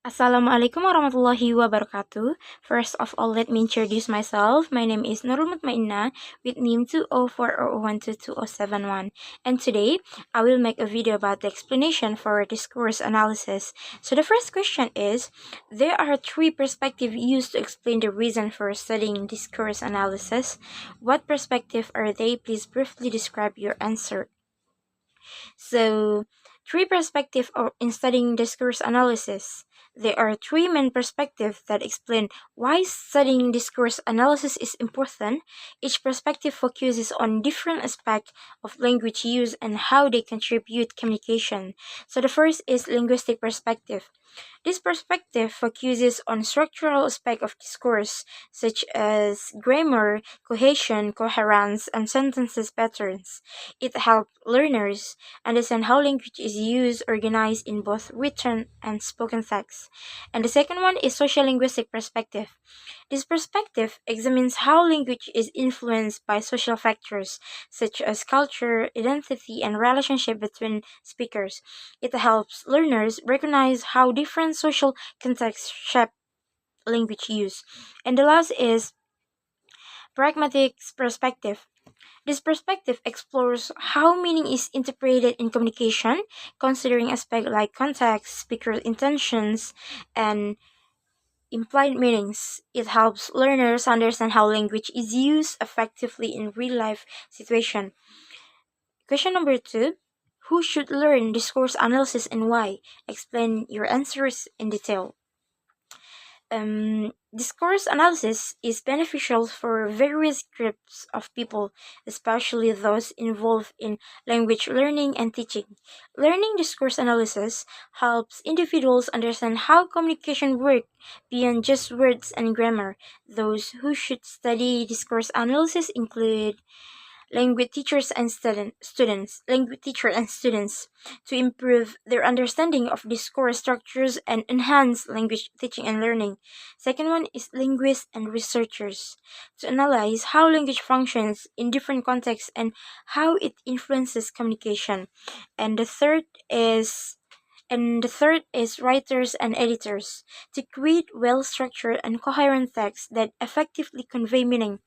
Assalamualaikum warahmatullahi wabarakatuh. First of all, let me introduce myself. My name is Nurul Mutmainna with NIM 20400122071. And today, I will make a video about the explanation for discourse analysis. So the first question is, there are three perspectives used to explain the reason for studying discourse analysis. What perspective are they? Please briefly describe your answer. So, three perspectives in studying discourse analysis. There are three main perspectives that explain why studying discourse analysis is important. Each perspective focuses on different aspects of language use and how they contribute communication. So the first is linguistic perspective. This perspective focuses on structural aspects of discourse, such as grammar, cohesion, coherence, and sentences patterns. It helps learners understand how language is used, organized in both written and spoken text. And the second one is social linguistic perspective. This perspective examines how language is influenced by social factors such as culture, identity, and relationship between speakers. It helps learners recognize how different social contexts shape language use. And the last is pragmatic perspective. This perspective explores how meaning is interpreted in communication, considering aspects like context, speaker intentions, and implied meanings. It helps learners understand how language is used effectively in real life situations. Question number two. Who should learn discourse analysis and why? Explain your answers in detail. Discourse analysis is beneficial for various groups of people, especially those involved in language learning and teaching. Learning discourse analysis helps individuals understand how communication works beyond just words and grammar. Those who should study discourse analysis include language teacher and students to improve their understanding of discourse structures and enhance language teaching and learning. Second one is linguists and researchers to analyze how language functions in different contexts and how it influences communication. And the third is writers and editors to create well structured and coherent texts that effectively convey meaning.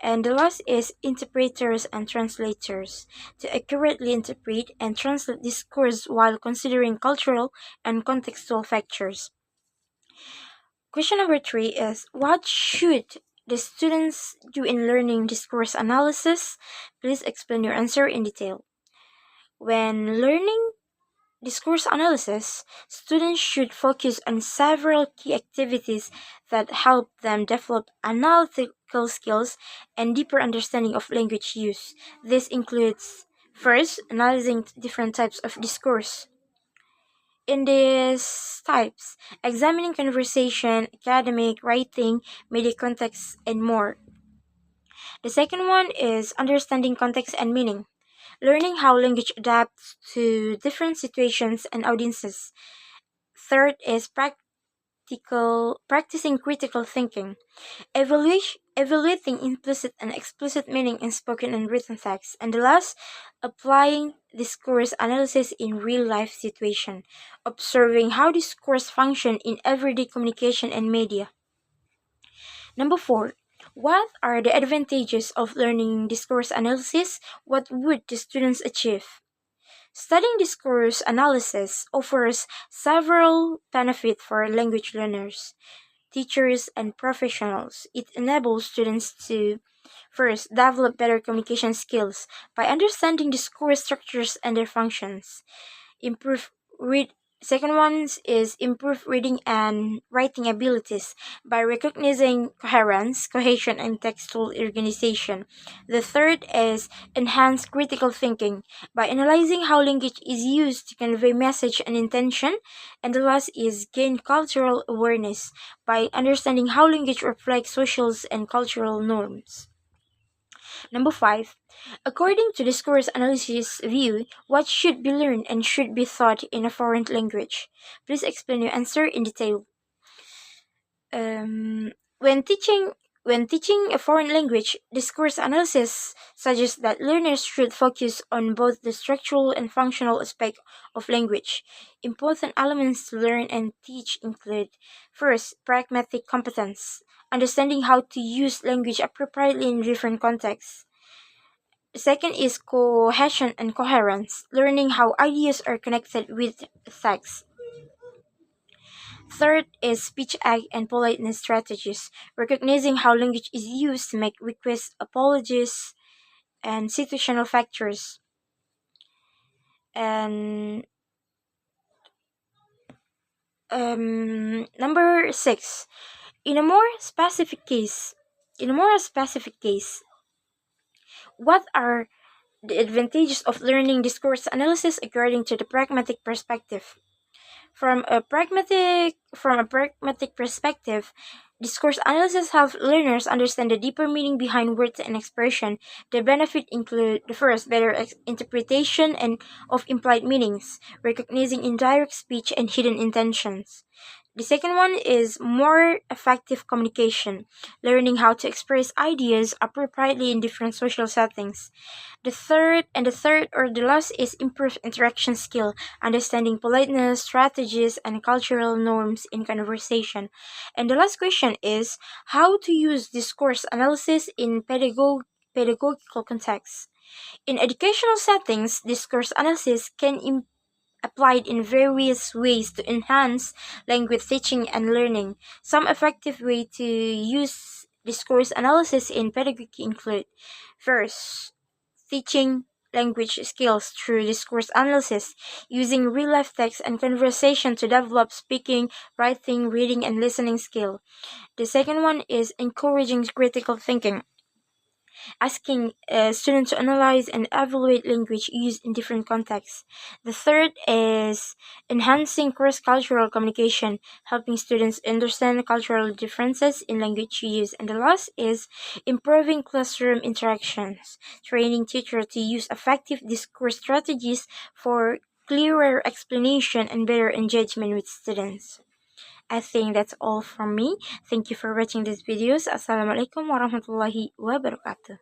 And the last is interpreters and translators to accurately interpret and translate discourse while considering cultural and contextual factors. Question number three is, what should the students do in learning discourse analysis? Please explain your answer in detail. When learning discourse analysis, students should focus on several key activities that help them develop analytical skills and deeper understanding of language use. This includes first, analyzing different types of discourse. In these types, examining conversation, academic, writing, media context, and more. The second one is understanding context and meaning, learning how language adapts to different situations and audiences. Third is practicing critical thinking, evaluating implicit and explicit meaning in spoken and written text. And the last, applying discourse analysis in real life situation, observing how discourse function in everyday communication and media. Number four, what are the advantages of learning discourse analysis? What would the students achieve? Studying discourse analysis offers several benefits for language learners, teachers, and professionals. It enables students to first develop better communication skills by understanding discourse structures and their functions, improve read second one is improve reading and writing abilities by recognizing coherence, cohesion, and textual organization. The third is enhance critical thinking by analyzing how language is used to convey message and intention. And the last is gain cultural awareness by understanding how language reflects social and cultural norms. Number five, according to discourse analysis view, what should be learned and should be taught in a foreign language? Please explain your answer in detail. When teaching When teaching a foreign language, discourse analysis suggests that learners should focus on both the structural and functional aspect of language. Important elements to learn and teach include: first, pragmatic competence, understanding how to use language appropriately in different contexts. Second is cohesion and coherence, learning how ideas are connected with text. Third is speech act and politeness strategies, recognizing how language is used to make requests, apologies, and situational factors. And number six, in a more specific case, what are the advantages of learning discourse analysis according to the pragmatic perspective? From a pragmatic perspective, discourse analysis helps learners understand the deeper meaning behind words and expression. The benefit include: the first, better interpretation and of implied meanings, recognizing indirect speech and hidden intentions. The second one is more effective communication, learning how to express ideas appropriately in different social settings. The last is improved interaction skill, understanding politeness, strategies, and cultural norms in conversation. And the last question is how to use discourse analysis in pedagogical contexts. In educational settings, discourse analysis can applied in various ways to enhance language teaching and learning. Some effective way to use discourse analysis in pedagogy include: first, teaching language skills through discourse analysis, using real-life text and conversation to develop speaking, writing, reading, and listening skill. The second one is encouraging critical thinking, asking students to analyze and evaluate language used in different contexts. The third is enhancing cross-cultural communication, helping students understand cultural differences in language use. And the last is improving classroom interactions, training teachers to use effective discourse strategies for clearer explanation and better engagement with students. I think that's all from me. Thank you for watching these videos. Assalamualaikum warahmatullahi wabarakatuh.